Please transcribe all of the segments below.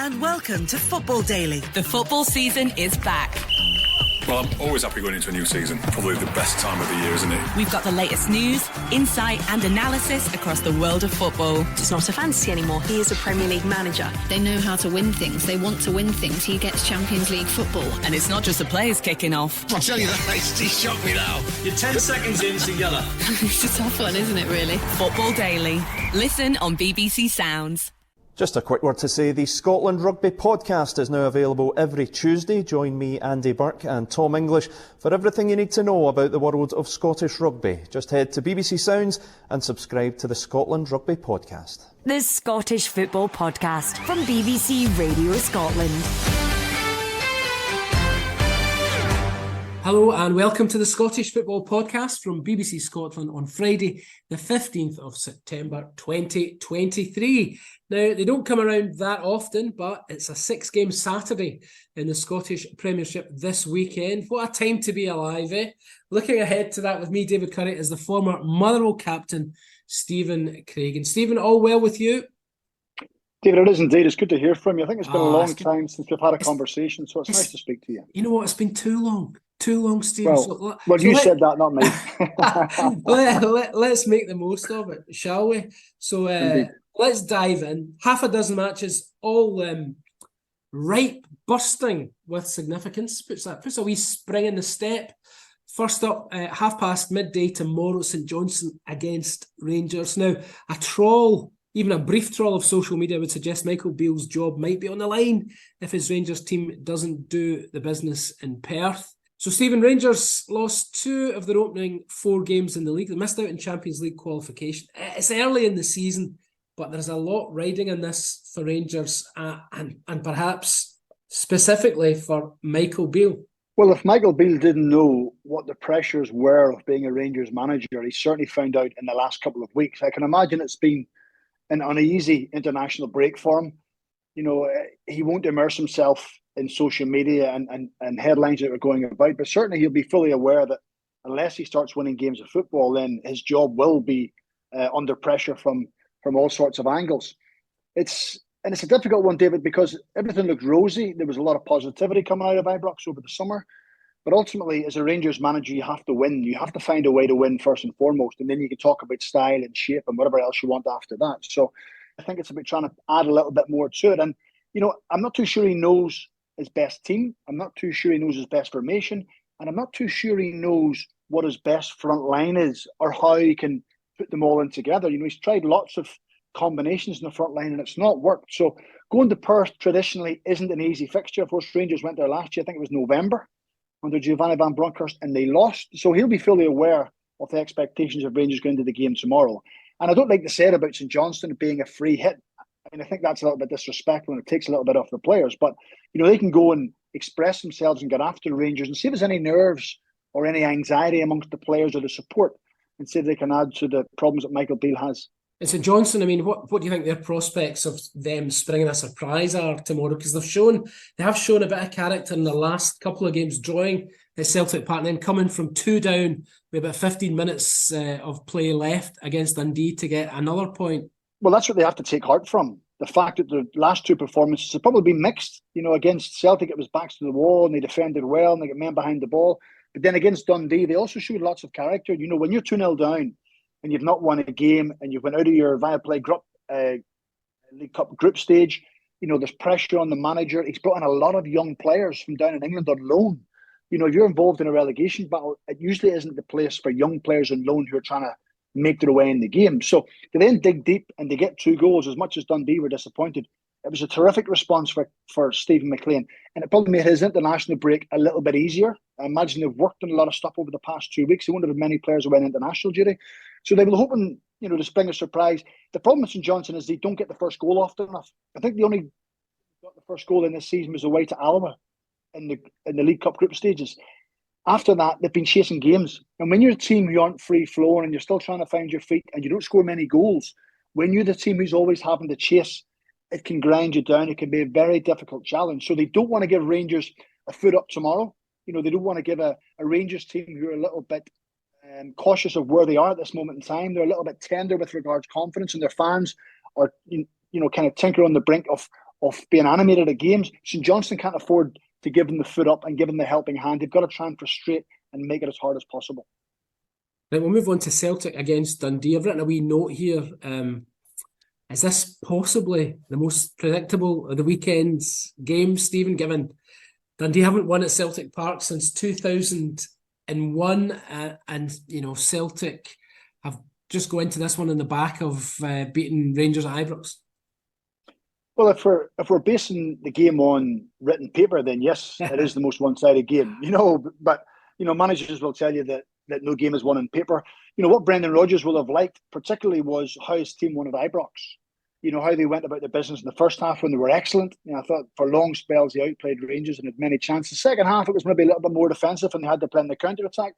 and welcome to Football Daily. The football season is back. Well, I'm always happy going into a new season. Probably the best time of the year, isn't it? We've got the latest news, insight and analysis across the world of football. It's not a fantasy anymore. He is a Premier League manager. They know how to win things. They want to win things. He gets Champions League football. And it's not just the players kicking off. I'll tell you that, he shocked me now. You're 10 seconds in together. It's a tough one, isn't it, really? Football Daily. Listen on BBC Sounds. Just a quick word to say the Scotland Rugby podcast is now available every Tuesday. Join me, Andy Burke and Tom English for everything you need to know about the world of Scottish rugby. Just head to BBC Sounds and subscribe to the Scotland Rugby podcast. The Scottish Football Podcast from BBC Radio Scotland. Hello and welcome to the Scottish Football Podcast from BBC Scotland on Friday, the 15th of September 2023. Now, they don't come around that often, but it's a 6-game Saturday in the Scottish Premiership this weekend. What a time to be alive, eh? Looking ahead to that with me, David Currie, is the former Motherwell captain, Stephen Craigan. Stephen, all well with you? David, it is indeed. It's good to hear from you. I think it's been a long time since we've had a conversation, so it's nice to speak to you. You know what? It's been too long. Too long, Stephen. Well, you said that, not me. Let's make the most of it, shall we? So let's dive in. Half a dozen matches, all ripe, bursting with significance. Puts a wee spring in the step. First up, midday tomorrow, St Johnstone against Rangers. Now, a trawl, even a brief trawl of social media would suggest Michael Beale's job might be on the line if his Rangers team doesn't do the business in Perth. So, Stephen, Rangers lost 2 of their opening 4 games in the league. They missed out in Champions League qualification. It's early in the season, but there's a lot riding in this for Rangers and perhaps specifically for Michael Beale. Well, if Michael Beale didn't know what the pressures were of being a Rangers manager, he certainly found out in the last couple of weeks. I can imagine it's been an uneasy international break for him. You know, he won't immerse himself in social media and headlines that are going about, but certainly he'll be fully aware that unless he starts winning games of football, then his job will be under pressure from all sorts of angles. It's a difficult one, David, because everything looked rosy. There was a lot of positivity coming out of Ibrox over the summer, but ultimately, as a Rangers manager, you have to win. You have to find a way to win first and foremost, and then you can talk about style and shape and whatever else you want after that. So I think it's about trying to add a little bit more to it. And, you know, I'm not too sure he knows his best team. I'm not too sure he knows his best formation. And I'm not too sure he knows what his best front line is or how he can put them all in together. You know, he's tried lots of combinations in the front line and it's not worked. So going to Perth traditionally isn't an easy fixture. Of course, Rangers went there last year, I think it was November, under Giovanni Van Bronckhorst, and they lost. So he'll be fully aware of the expectations of Rangers going into the game tomorrow. And I don't like to say it about St Johnstone being a free hit. And I think that's a little bit disrespectful and it takes a little bit off the players. But, you know, they can go and express themselves and get after the Rangers and see if there's any nerves or any anxiety amongst the players or the support and see if they can add to the problems that Michael Beale has. And St Johnstone, I mean, what do you think their prospects of them springing a surprise are tomorrow? Because they have shown a bit of character in the last couple of games, drawing at Celtic Park and then coming from 2 down with about 15 minutes of play left against Dundee to get another point. Well, that's what they have to take heart from. The fact that the last 2 performances have probably been mixed. You know, against Celtic, it was backs to the wall and they defended well and they got men behind the ball. But then against Dundee, they also showed lots of character. You know, when you're 2-0 down and you've not won a game and you've went out of your Viaplay League Cup group stage, you know, there's pressure on the manager. He's brought in a lot of young players from down in England on loan. You know, if you're involved in a relegation battle, it usually isn't the place for young players on loan who are trying to make their way in the game. So they then dig deep and they get 2 goals. As much as Dundee were disappointed, it was a terrific response for Stephen McLean, and it probably made his international break a little bit easier. I imagine they've worked on a lot of stuff over the past 2 weeks. They won't have many players away in international duty, so they were hoping, you know, to spring a surprise. The problem with St Johnstone is they don't get the first goal often enough. I think they only got the first goal in this season was away to Alloa in the League Cup group stages. After that, they've been chasing games. And when you're a team who aren't free-flowing and you're still trying to find your feet and you don't score many goals, when you're the team who's always having to chase, it can grind you down. It can be a very difficult challenge. So they don't want to give Rangers a foot up tomorrow. You know, they don't want to give a Rangers team who are a little bit cautious of where they are at this moment in time. They're a little bit tender with regards to confidence, and their fans are, you know, kind of tinker on the brink of of being animated at games. St Johnstone can't afford to give them the foot up and give them the helping hand. They've got to try and frustrate and make it as hard as possible. Right, we'll move on to Celtic against Dundee. I've written a wee note here. Is this possibly the most predictable of the weekend's games, Stephen, given Dundee haven't won at Celtic Park since 2001, and Celtic have just go into this one in the back of beating Rangers at Ibrox? Well, if we're basing the game on written paper, then yes, it is the most one-sided game. But managers will tell you that no game is won on paper. What Brendan Rodgers will have liked, particularly, was how his team won at Ibrox. How they went about their business in the first half when they were excellent. I thought for long spells they outplayed Rangers and had many chances. Second half, it was maybe a little bit more defensive and they had to play in the counter-attack.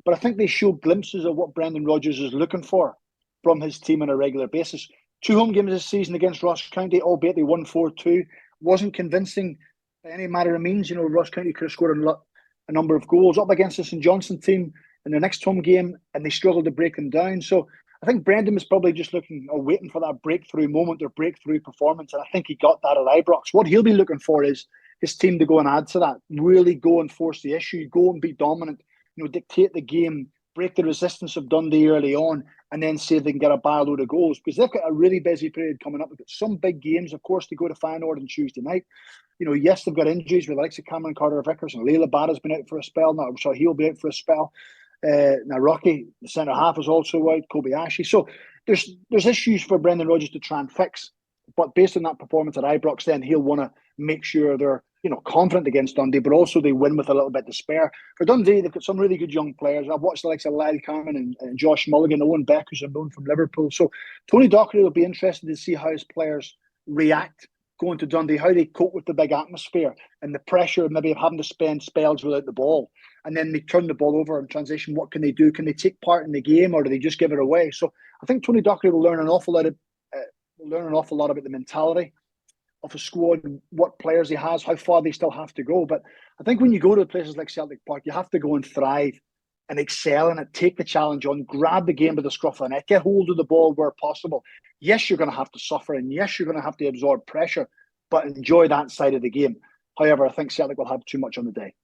But I think they showed glimpses of what Brendan Rodgers is looking for from his team on a regular basis. 2 home games this season against Ross County, albeit they won 4-2. Wasn't convincing by any matter of means. Ross County could have scored a number of goals. Up against the St Johnstone team in their next home game, and they struggled to break them down. So I think Brendan was probably just looking or waiting for that breakthrough moment or breakthrough performance, and I think he got that at Ibrox. What he'll be looking for is his team to go and add to that, really go and force the issue, go and be dominant, dictate the game, break the resistance of Dundee early on, and then see if they can get a load of goals, because they've got a really busy period coming up. They've got some big games, of course, to go to Feyenoord on Tuesday night. Yes, they've got injuries with the likes of Cameron Carter-Vickers, and Leila Bada's been out for a spell. Now, I'm sure he'll be out for a spell. Now, Rocky, the centre half, is also out. Kobayashi. So there's issues for Brendan Rodgers to try and fix. But based on that performance at Ibrox, then he'll want to make sure they're confident against Dundee, but also they win with a little bit to spare. For Dundee, they've got some really good young players. I've watched the likes of Lyle Carman and Josh Mulligan, Owen Beck, who's known from Liverpool. So Tony Docherty will be interested to see how his players react going to Dundee, how they cope with the big atmosphere and the pressure of maybe having to spend spells without the ball. And then they turn the ball over in transition. What can they do? Can they take part in the game, or do they just give it away? So I think Tony Docherty will learn an awful lot about the mentality of a squad, what players he has, how far they still have to go. But I think when you go to places like Celtic Park, you have to go and thrive and excel in it, take the challenge on, grab the game by the scruff of the neck, get hold of the ball where possible. Yes, you're going to have to suffer, and yes, you're going to have to absorb pressure, but enjoy that side of the game. However, I think Celtic will have too much on the day.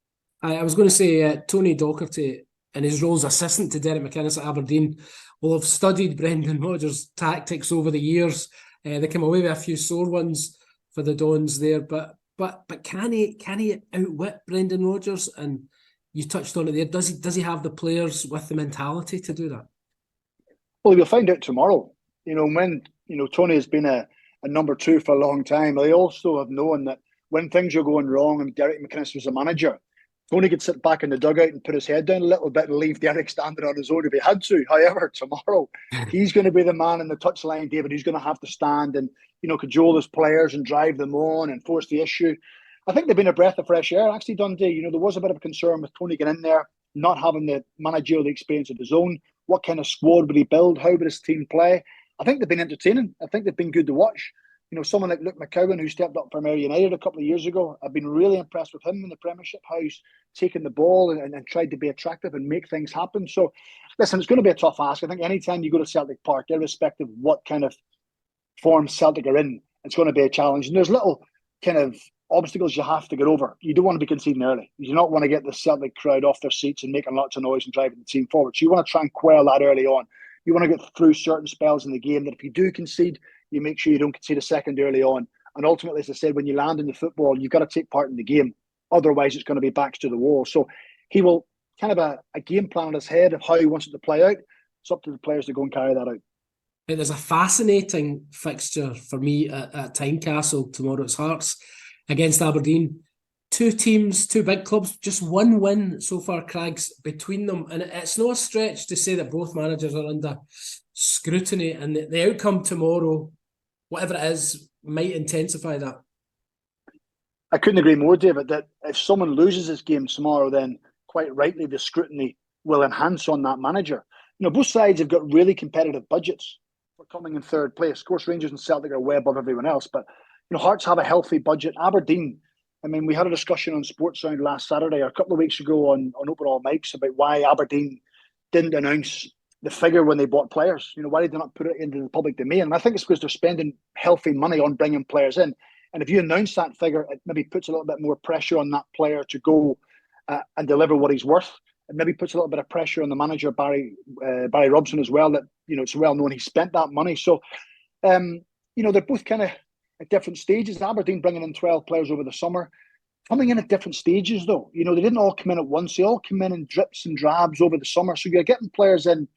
I was going to say Tony Docherty, in his role as assistant to Derek McInnes at Aberdeen, will have studied Brendan Rodgers' tactics over the years. They came away with a few sore ones for the Dons there, but can he outwit Brendan Rodgers? And you touched on it there. Does he have the players with the mentality to do that? Well, we'll find out tomorrow. When Tony has been a number 2 for a long time. They also have known that when things are going wrong and Derek McInnes was a manager, Tony could sit back in the dugout and put his head down a little bit and leave Derek standing on his own if he had to. However, tomorrow, he's going to be the man in the touchline, David. He's going to have to stand and, cajole his players and drive them on and force the issue. I think they've been a breath of fresh air, actually, Dundee. There was a bit of a concern with Tony getting in there, not having the managerial experience of his own. What kind of squad would he build? How would his team play? I think they've been entertaining. I think they've been good to watch. Someone like Luke McCowan, who stepped up from Ayr United a couple of years ago, I've been really impressed with him in the Premiership, how he's taken the ball and tried to be attractive and make things happen. So, listen, it's going to be a tough ask. I think anytime you go to Celtic Park, irrespective of what kind of form Celtic are in, it's going to be a challenge. And there's little kind of obstacles you have to get over. You don't want to be conceding early. You do not want to get the Celtic crowd off their seats and making lots of noise and driving the team forward. So you want to try and quell that early on. You want to get through certain spells in the game that if you do concede, you make sure you don't concede a second early on. And ultimately, as I said, when you land in the football, you've got to take part in the game. Otherwise, it's going to be backs to the wall. So he will kind of a game plan in his head of how he wants it to play out. It's up to the players to go and carry that out. There's a fascinating fixture for me at Tynecastle tomorrow. It's Hearts against Aberdeen. 2 teams, 2 big clubs, just 1 win so far, Craigs, between them. And it's no stretch to say that both managers are under scrutiny, and the outcome tomorrow, whatever it is, might intensify that. I couldn't agree more, David, that if someone loses this game tomorrow, then quite rightly the scrutiny will enhance on that manager. Both sides have got really competitive budgets for coming in third place. Of course, Rangers and Celtic are way above everyone else, but Hearts have a healthy budget. Aberdeen, we had a discussion on Sportsound last Saturday or a couple of weeks ago on Open All Mics about why Aberdeen didn't announce the figure when they bought players. Why did they not put it into the public domain? And I think it's because they're spending healthy money on bringing players in. And if you announce that figure, it maybe puts a little bit more pressure on that player to go and deliver what he's worth. It maybe puts a little bit of pressure on the manager, Barry Robson, as well, that, it's well known he spent that money. So, they're both kind of at different stages. Aberdeen bringing in 12 players over the summer, coming in at different stages, though. They didn't all come in at once. They all came in drips and drabs over the summer. So you're getting players in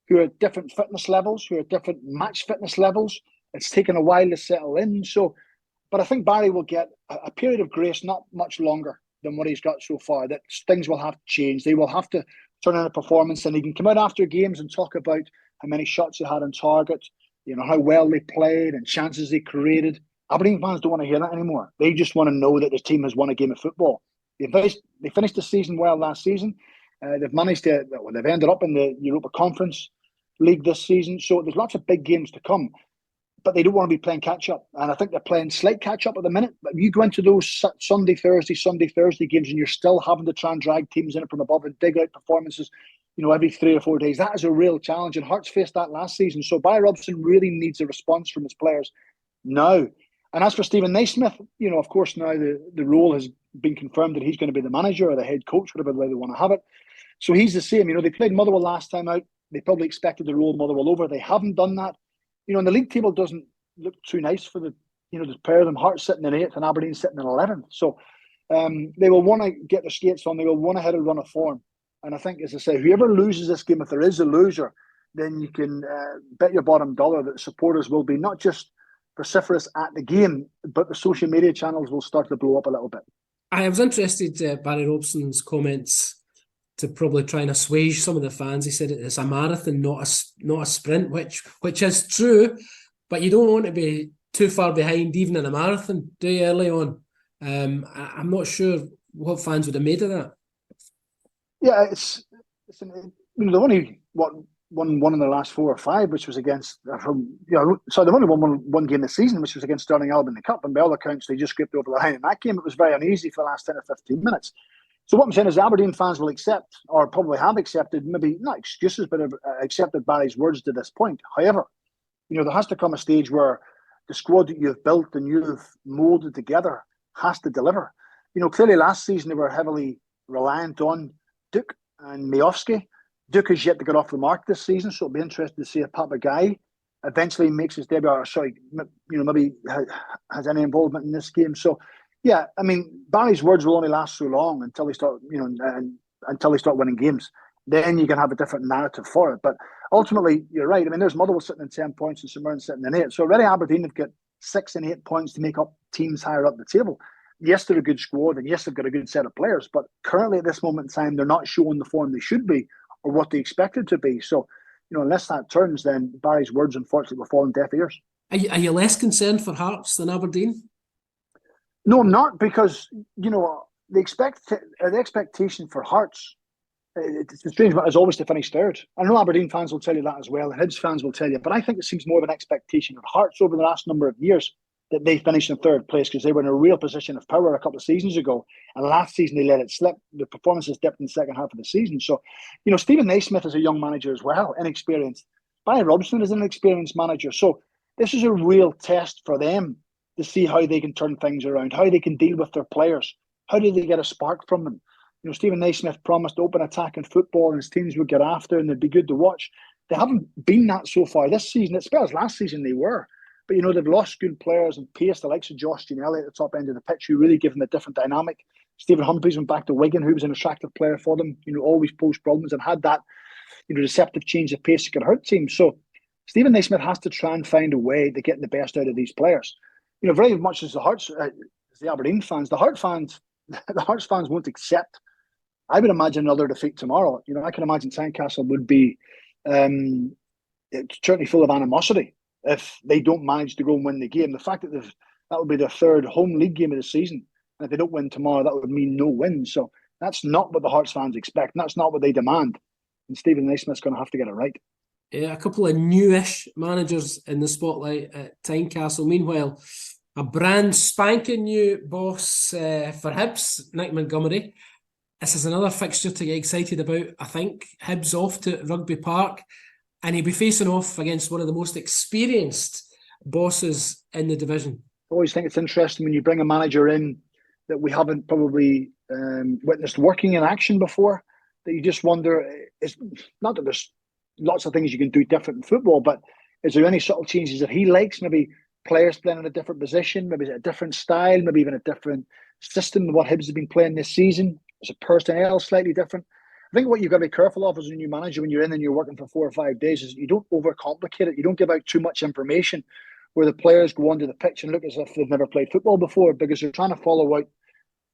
who are at different fitness levels, who are at different match fitness levels. It's taken a while to settle in. So, but I think Barry will get a period of grace, not much longer than what he's got so far. That things will have to change. They will have to turn in a performance, and he can come out after games and talk about how many shots they had on target, how well they played and chances they created. Aberdeen fans don't want to hear that anymore. They just want to know that the team has won a game of football. They finished the season well last season. They've managed to, they've ended up in the Europa Conference League this season. So there's lots of big games to come. But they don't want to be playing catch-up. And I think they're playing slight catch-up at the minute. But you go into those Sunday, Thursday games and you're still having to try and drag teams in from above and dig out performances, every 3 or 4 days. That is a real challenge. And Hearts faced that last season. So Barry Robson really needs a response from his players now. And as for Stephen Naismith, of course now the role has been confirmed that he's going to be the manager or the head coach, whatever way they want to have it. So he's the same. They played Motherwell last time out. They probably expected to roll Motherwell over. They haven't done that. And the league table doesn't look too nice for the pair of them. Hearts sitting in 8th and Aberdeen sitting in 11th. So they will want to get their skates on. They will want to hit a run of form. And I think, as I say, whoever loses this game, if there is a loser, then you can bet your bottom dollar that supporters will be not just vociferous at the game, but the social media channels will start to blow up a little bit. I was interested, Barry Robson's comments, to probably try and assuage some of the fans. He said it's a marathon, not a sprint, which is true, but you don't want to be too far behind even in a marathon, do you, early on? I'm not sure what fans would have made of that. Yeah, they've only won one in the last 4 or 5, which was against they've only won one game this season, which was against Stirling Albion in the Cup, and by all accounts they just scraped over the line in that game. It was very uneasy for the last 10 or 15 minutes. So what I'm saying is Aberdeen fans will accept, or probably have accepted, maybe not excuses, but have accepted Barry's words to this point. However, there has to come a stage where the squad that you've built and you've moulded together has to deliver. Clearly last season they were heavily reliant on Duke and Majowski. Duke has yet to get off the mark this season, so it'll be interesting to see if Papagai eventually makes his debut, or maybe has any involvement in this game. So, yeah, Barry's words will only last so long until they start, until they start winning games. Then you can have a different narrative for it. But ultimately, you're right. there's Motherwell sitting in 10 points and St Mirren sitting in 8. So already Aberdeen have got 6 and 8 points to make up teams higher up the table. Yes, they're a good squad, and yes, they've got a good set of players. But currently, at this moment in time, they're not showing the form they should be or what they expected to be. So, unless that turns, then Barry's words, unfortunately, will fall on deaf ears. Are you less concerned for Hearts than Aberdeen? No, I'm not, because, the expectation for Hearts, it's a strange one, is always to finish third. I know Aberdeen fans will tell you that as well, and Hibs fans will tell you, but I think it seems more of an expectation of Hearts over the last number of years that they finished in third place, because they were in a real position of power a couple of seasons ago, and last season they let it slip. The performances dipped in the second half of the season. So, Stephen Naismith is a young manager as well, inexperienced. Barry Robson is an experienced manager. So this is a real test for them to see how they can turn things around, how they can deal with their players, how do they get a spark from them. Stephen Naismith promised open attack in football and his teams would get after and they'd be good to watch. They haven't been that so far this season. As well as last season they were. But, they've lost good players and pace, the likes of Josh Ginnelly at the top end of the pitch, who really give them a different dynamic. Stephen Humphreys went back to Wigan, who was an attractive player for them, always posed problems and had that, deceptive change of pace that could hurt teams. So Stephen Naismith has to try and find a way to get the best out of these players. Very much as the Hearts, as the Aberdeen fans, the Hearts fans won't accept, I would imagine, another defeat tomorrow. I can imagine Tynecastle would be certainly full of animosity if they don't manage to go and win the game. The fact that that would be their third home league game of the season, and if they don't win tomorrow, that would mean no win. So that's not what the Hearts fans expect, and that's not what they demand. And Stephen Naismith's going to have to get it right. Yeah, a couple of newish managers in the spotlight at Tynecastle. Meanwhile, a brand spanking new boss for Hibs, Nick Montgomery. This is another fixture to get excited about, I think. Hibs off to Rugby Park, and he'll be facing off against one of the most experienced bosses in the division. I always think it's interesting when you bring a manager in that we haven't probably witnessed working in action before, that you just wonder, it's not that there's lots of things you can do different in football, but is there any subtle changes that he likes? Maybe players playing in a different position, maybe a different style, maybe even a different system than what Hibs has been playing this season. Is it personnel slightly different? I think what you've got to be careful of as a new manager when you're in and you're working for 4 or 5 days is you don't overcomplicate it. You don't give out too much information where the players go onto the pitch and look as if they've never played football before, because they're trying to follow out,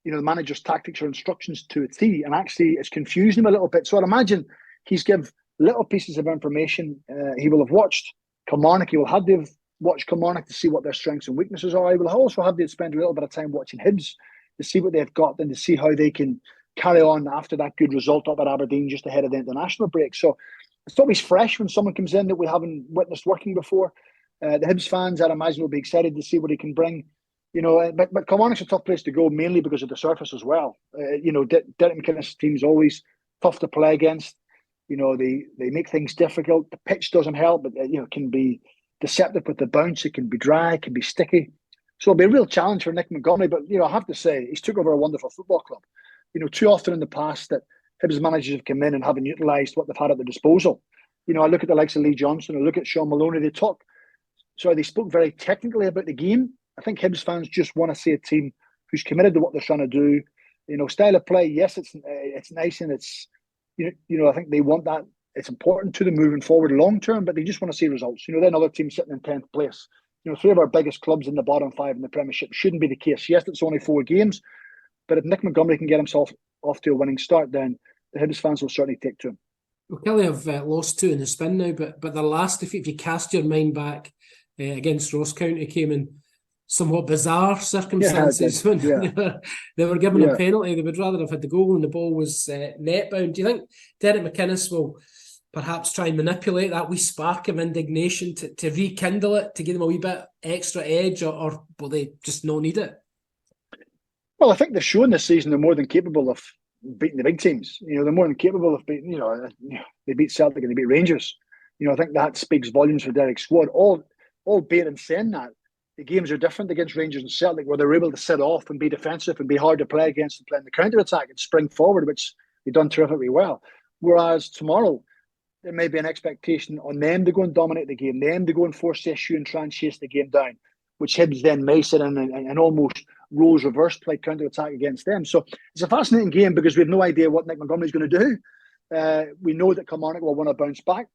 the manager's tactics or instructions to a T, and actually it's confusing him a little bit. So I'd imagine he's give little pieces of information. He will have watched Kilmarnock. He will have to have watched Kilmarnock to see what their strengths and weaknesses are. He will also have to spend a little bit of time watching Hibs to see what they've got and to see how they can carry on after that good result up at Aberdeen just ahead of the international break. So it's always fresh when someone comes in that we haven't witnessed working before. The Hibs fans, I'd imagine, will be excited to see what he can bring. But Kilmarnock's a tough place to go, mainly because of the surface as well. Derek McInnes' team's always tough to play against. They make things difficult. The pitch doesn't help, but it can be deceptive with the bounce. It can be dry, it can be sticky. So it'll be a real challenge for Nick Montgomery. But I have to say, he's took over a wonderful football club. Too often in the past that Hibs managers have come in and haven't utilised what they've had at their disposal. I look at the likes of Lee Johnson, I look at Sean Maloney. They spoke very technically about the game. I think Hibs fans just want to see a team who's committed to what they're trying to do. Style of play, yes, it's nice, and it's I think they want that. It's important to them moving forward long term, but they just want to see results. Then another team sitting in 10th place. 3 of our biggest clubs in the bottom 5 in the Premiership shouldn't be the case. Yes, it's only 4 games, but if Nick Montgomery can get himself off to a winning start, then the Hibs fans will certainly take to him. Well, Kelly have lost 2 in the spin now, but the last defeat, if you cast your mind back against Ross County, came in somewhat bizarre circumstances when they were given a penalty. They would rather have had the goal and the ball was net bound. Do you think Derek McInnes will perhaps try and manipulate that wee spark of indignation to rekindle it, to give them a wee bit extra edge, or will they just not need it? Well, I think they've shown this season they're more than capable of beating the big teams. They're more than capable of beating, they beat Celtic and they beat Rangers. I think that speaks volumes for Derek's squad. Albeit in saying that, the games are different against Rangers and Celtic, where they're able to sit off and be defensive and be hard to play against and play in the counter-attack and spring forward, which they've done terrifically well. Whereas tomorrow, there may be an expectation on them to go and dominate the game, them to go and force the issue and try and chase the game down, which Hibs then may sit in and almost roles reverse play counter-attack against them. So it's a fascinating game because we have no idea what Nick Montgomery's going to do. We know that Kilmarnock will want to bounce back.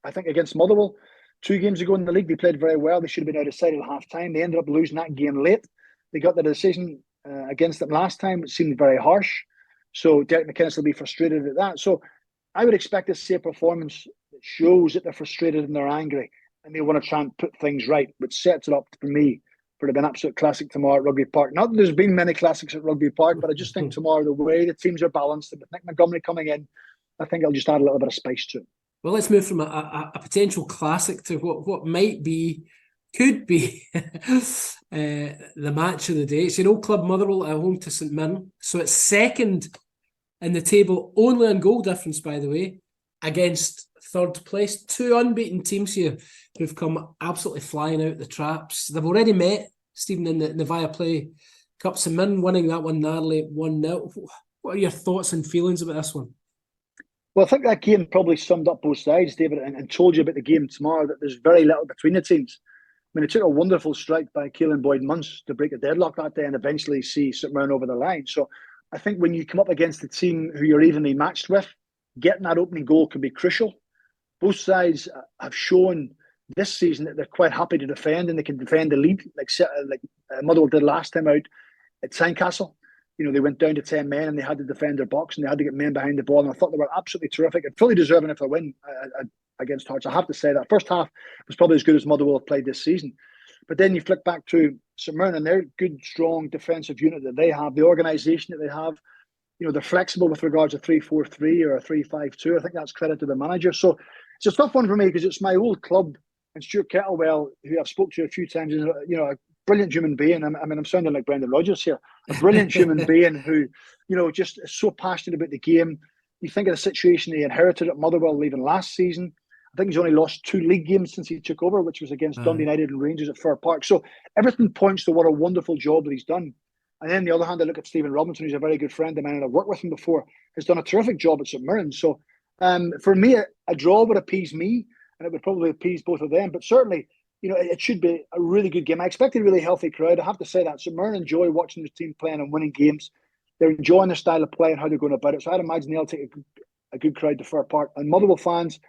I think against Motherwell, 2 games ago in the league, they played very well. They should have been out of sight at half-time. They ended up losing that game late. They got the decision against them last time. It seemed very harsh. So Derek McInnes will be frustrated at that. So I would expect to see a performance that shows that they're frustrated and they're angry and they want to try and put things right, which sets it up for me for to be an absolute classic tomorrow at Rugby Park. Not that there's been many classics at Rugby Park, but I just think tomorrow, the way the teams are balanced, and with Nick Montgomery coming in, I think it'll just add a little bit of spice to it. Well, let's move from a potential classic to what could be the match of the day. It's your old club Motherwell at home to St Mirren. So it's second in the table, only on goal difference, by the way, against third place. 2 unbeaten teams here who've come absolutely flying out the traps. They've already met, Stephen, in the Viaplay Cup. St Mirren winning that one narrowly 1-0. What are your thoughts and feelings about this one? Well, I think that game probably summed up both sides, David, and told you about the game tomorrow, that there's very little between the teams. I mean, it took a wonderful strike by Keelan Boyd-Munce to break a deadlock that day and eventually see St Mirren over the line. So I think when you come up against a team who you're evenly matched with, getting that opening goal can be crucial. Both sides have shown this season that they're quite happy to defend and they can defend the lead, like Motherwell did last time out at Tynecastle. They went down to 10 men and they had to defend their box and they had to get men behind the ball. And I thought they were absolutely terrific and fully deserving of a win against Hearts. I have to say that. First half was probably as good as Motherwell have played this season. But then you flick back to St Mirren and their good, strong defensive unit that they have, the organisation that they have. They're flexible with regards to 3-4-3 or a 3-5-2. I think that's credit to the manager. So it's a tough one for me because it's my old club, and Stuart Kettlewell, who I've spoke to a few times, is a brilliant human being. I mean, I'm sounding like Brendan Rodgers here. A brilliant human being who, just is so passionate about the game. You think of the situation he inherited at Motherwell leaving last season, I think he's only lost 2 league games since he took over, which was against Dundee United and Rangers at Fir Park. So everything points to what a wonderful job that he's done. And then on the other hand, I look at Stephen Robinson, who's a very good friend of mine, and I've worked with him before, has done a terrific job at St Mirren. So for me, a draw would appease me, and it would probably appease both of them. But certainly, it should be a really good game. I expect a really healthy crowd. I have to say that. St Mirren enjoy watching the team playing and winning games. They're enjoying their style of play and how they're going about it. So I'd imagine they'll take a good crowd to Fir Park. And Motherwell fans,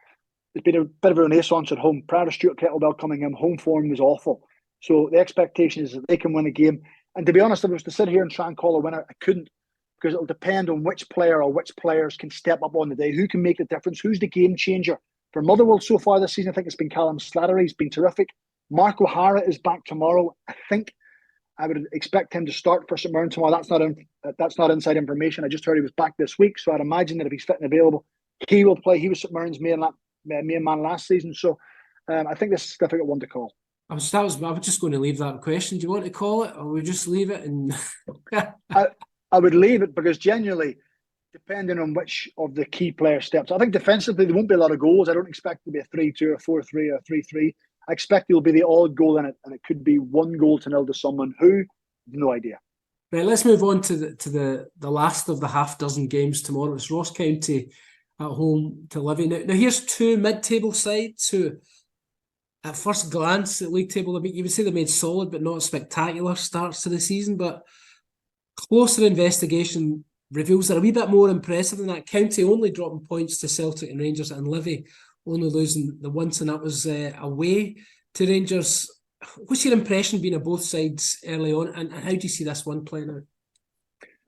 there's been a bit of a renaissance at home. Prior to Stuart Kettlebell coming in, home form was awful. So the expectation is that they can win a game. And to be honest, if I was to sit here and try and call a winner, I couldn't, because it'll depend on which player or which players can step up on the day. Who can make the difference? Who's the game changer? For Motherwell so far this season, I think it's been Callum Slattery. He's been terrific. Mark O'Hara is back tomorrow. I think I would expect him to start for St Mirren tomorrow. That's not inside information. I just heard he was back this week, so I'd imagine that if he's fit and available, he will play. He was St Mirren's main man last season, so I think this is a difficult one to call. I was just going to leave that question. Do you want to call it, or we just leave it? And I would leave it, because genuinely, depending on which of the key players steps, I think defensively there won't be a lot of goals. I don't expect it to be a 3-2 or 4-3 or 3-3. I expect there will be the odd goal in it, and it could be 1-0 to someone who, no idea. Right, let's move on to the last of the half dozen games tomorrow. It's Ross County at home to Livy. Now here's 2 mid-table sides who, at first glance at league table, you would say they made solid but not spectacular starts to the season, but closer investigation reveals they're a wee bit more impressive than that. County only dropping points to Celtic and Rangers, and Livy only losing the once, and that was away to Rangers. What's your impression been of both sides early on, and how do you see this one playing out?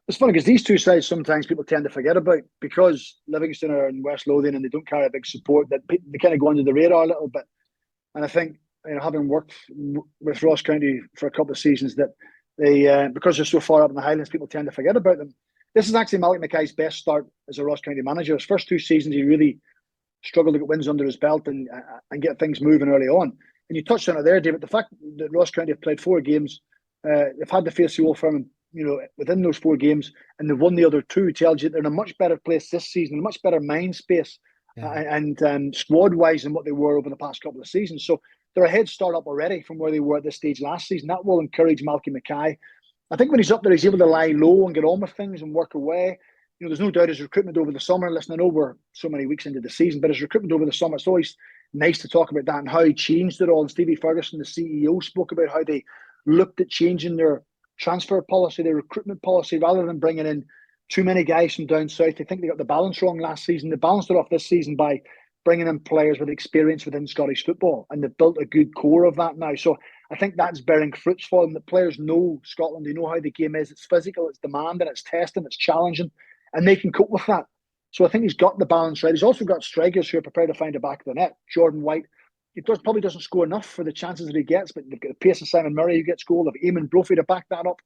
It's funny because these two sides sometimes people tend to forget about, because Livingston are in West Lothian and they don't carry a big support, that they kind of go under the radar a little bit. And I think, having worked with Ross County for a couple of seasons, that they because they're so far up in the Highlands, people tend to forget about them. This is actually Malcolm Mackay's best start as a Ross County manager. His first 2 seasons, he really struggled to get wins under his belt and get things moving early on. And you touched on it there, David. The fact that Ross County have played 4 games, they've had to face the Old Firm, within those 4 games, and they've won the other 2, tells you they're in a much better place this season, a much better mind space and squad-wise than what they were over the past couple of seasons. So they're a head start up already from where they were at this stage last season. That will encourage Malcolm Mackay. I think when he's up there, he's able to lie low and get on with things and work away. There's no doubt his recruitment over the summer. Listen, I know we're so many weeks into the season, but his recruitment over the summer, it's always nice to talk about that and how he changed it all. And Stevie Ferguson, the CEO, spoke about how they looked at changing their transfer policy, their recruitment policy, rather than bringing in too many guys from down south. I think they got the balance wrong last season. They balanced it off this season by bringing in players with experience within Scottish football, and they've built a good core of that now. So I think that's bearing fruits for them. The players know Scotland, they know how the game is. It's physical, it's demanding, it's testing, it's challenging, and they can cope with that. So I think he's got the balance right. He's also got strikers who are prepared to find the back of the net. Jordan White, probably doesn't score enough for the chances that he gets, but they've got the pace of Simon Murray who gets goal. They've Eamon Brophy to back that up.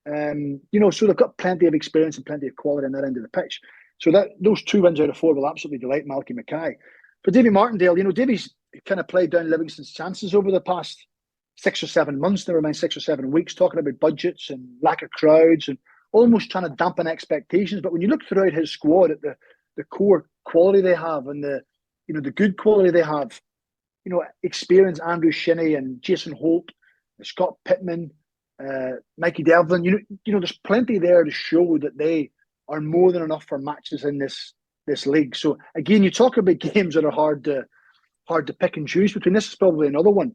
So they've got plenty of experience and plenty of quality on that end of the pitch. So that those 2 wins out of 4 will absolutely delight Malcolm Mackay. But Davy Martindale, Davy's kind of played down Livingston's chances over the past 6 or 7 months, never mind 6 or 7 weeks, talking about budgets and lack of crowds and almost trying to dampen expectations. But when you look throughout his squad at the core quality they have and the good quality they have, experience Andrew Shinney and Jason Holt, Scott Pittman, Mikey Devlin, there's plenty there to show that they are more than enough for matches in this league. So again, you talk about games that are hard to pick and choose between. This is probably another one.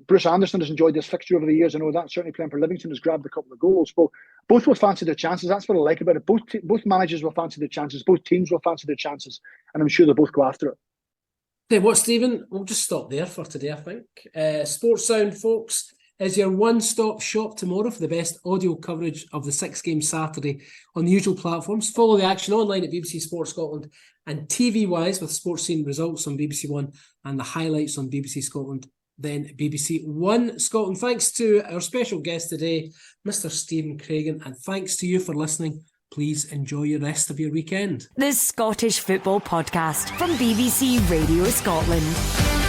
Bruce Anderson has enjoyed this fixture over the years. I know that. Certainly playing for Livingston has grabbed a couple of goals. But both will fancy their chances. That's what I like about it. Both managers will fancy their chances. Both teams will fancy their chances. And I'm sure they'll both go after it. Hey, what, Stephen? We'll just stop there for today, I think. Sports Sound, folks, is your one-stop shop tomorrow for the best audio coverage of the 6-game Saturday on the usual platforms. Follow the action online at BBC Sports Scotland and TV-wise with Sports Scene results on BBC One and the highlights on BBC Scotland, then BBC One Scotland. Thanks to our special guest today, Mr. Stephen Craigan, and thanks to you for listening. Please enjoy the rest of your weekend. The Scottish Football Podcast from BBC Radio Scotland.